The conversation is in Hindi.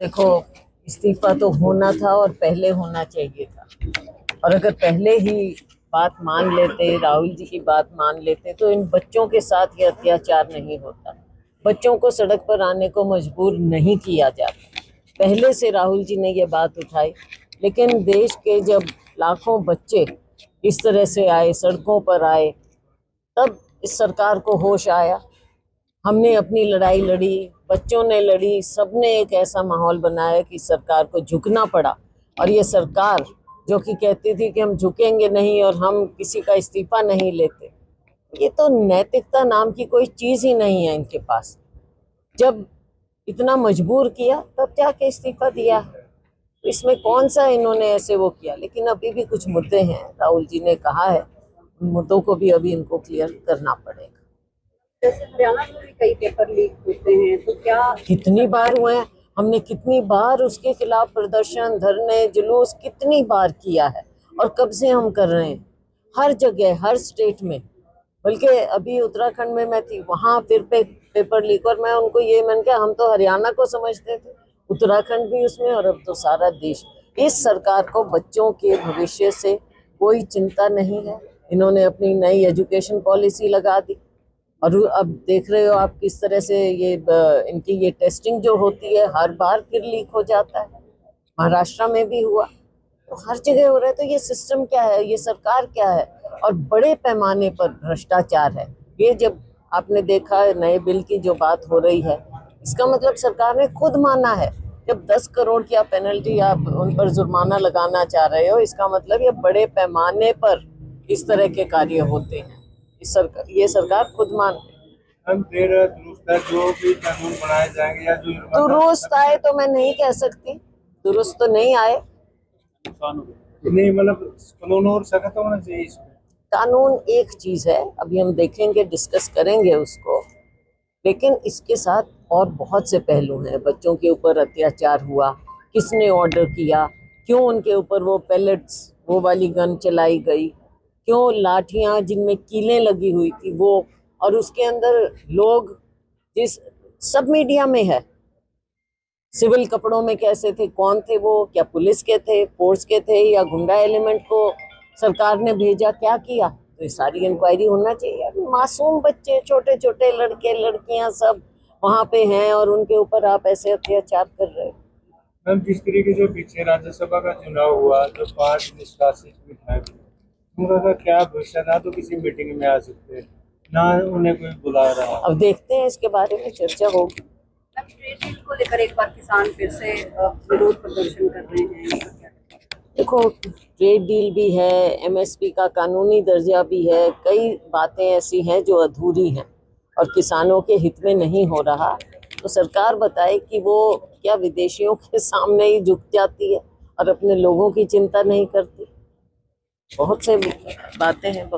देखो, इस्तीफा तो होना था और पहले होना चाहिए था। और अगर पहले ही बात मान लेते, राहुल जी की बात मान लेते, तो इन बच्चों के साथ ये अत्याचार नहीं होता। बच्चों को सड़क पर आने को मजबूर नहीं किया जाता। पहले से राहुल जी ने ये बात उठाई, लेकिन देश के जब लाखों बच्चे इस तरह से आए, सड़कों पर आए, तब इस सरकार को होश आया। हमने अपनी लड़ाई लड़ी, बच्चों ने लड़ी, सबने एक ऐसा माहौल बनाया कि सरकार को झुकना पड़ा। और ये सरकार जो कि कहती थी कि हम झुकेंगे नहीं और हम किसी का इस्तीफा नहीं लेते, ये तो नैतिकता नाम की कोई चीज ही नहीं है इनके पास। जब इतना मजबूर किया तब जाके इस्तीफा दिया। तो इसमें कौन सा इन्होंने ऐसे वो किया। लेकिन अभी भी कुछ मुद्दे हैं, राहुल जी ने कहा है, उन मुद्दों को भी अभी इनको क्लियर करना पड़ेगा। जैसे हरियाणा में भी कई पेपर लीक होते हैं, तो क्या कितनी बार हुए हैं, हमने कितनी बार उसके खिलाफ प्रदर्शन, धरने, जुलूस कितनी बार किया है। और कब से हम कर रहे हैं, हर जगह, हर स्टेट में। बल्कि अभी उत्तराखंड में मैं थी, वहां फिर पेपर लीक, और मैं उनको ये मैंने कहा, हम तो हरियाणा को समझते थे, उत्तराखंड भी उसमें, और अब तो सारा देश। इस सरकार को बच्चों के भविष्य से कोई चिंता नहीं है। इन्होंने अपनी नई एजुकेशन पॉलिसी लगा दी, और अब देख रहे हो आप किस तरह से ये इनकी ये टेस्टिंग जो होती है, हर बार फिर लीक हो जाता है। महाराष्ट्र में भी हुआ, तो हर जगह हो रहा है। तो ये सिस्टम क्या है, ये सरकार क्या है। और बड़े पैमाने पर भ्रष्टाचार है। ये जब आपने देखा नए बिल की जो बात हो रही है, इसका मतलब सरकार ने खुद माना है। जब 10 करोड़ की आप पेनल्टी, आप उन पर जुर्माना लगाना चाह रहे हो, इसका मतलब ये बड़े पैमाने पर इस तरह के कार्य होते हैं। ये सरकार खुद मानती है। हम फिर जो भी कानून बनाए जाएंगे या जो दुरुस्त आए तो मैं नहीं कह सकती, दुरुस्त तो नहीं आए। नहीं, मतलब कानून और सख्त होना चाहिए इसमें। कानून एक चीज है, अभी हम देखेंगे, डिस्कस करेंगे उसको। लेकिन इसके साथ और बहुत से पहलू हैं। बच्चों के ऊपर अत्याचार हुआ, किसने ऑर्डर किया, क्यों उनके ऊपर वो पैलेट्स, वो वाली गन चलाई गई, क्यों लाठियां जिनमें कीलें लगी हुई थी वो, और उसके अंदर लोग, जिस सब मीडिया में है, सिविल कपड़ों में कैसे थे, कौन थे वो, क्या पुलिस के थे, फोर्स के थे, या गुंडा एलिमेंट को सरकार ने भेजा, क्या किया। तो ये सारी इंक्वायरी होना चाहिए। मासूम बच्चे, छोटे छोटे लड़के लड़कियां सब वहां पे हैं, और उनके ऊपर आप ऐसे अत्याचार कर रहे हो। मैम, जिस तरीके जो पीछे राज्यसभा का चुनाव हुआ, जो 5 निष्कासित विधायक, उनका क्या भविष्य, ना तो किसी मीटिंग में आ सकते, ना उन्हें कोई बुला रहा। अब देखते हैं, इसके बारे में चर्चा होगी। ट्रेड डील को लेकर एक बार किसान फिर से विरोध प्रदर्शन कर रहे हैं। देखो, ट्रेड डील भी है, एमएसपी का कानूनी दर्जा भी है, कई बातें ऐसी हैं जो अधूरी हैं और किसानों के हित में नहीं हो रहा। तो सरकार बताए कि वो क्या विदेशियों के सामने ही झुक जाती है और अपने लोगों की चिंता नहीं करती। बहुत से बातें हैं।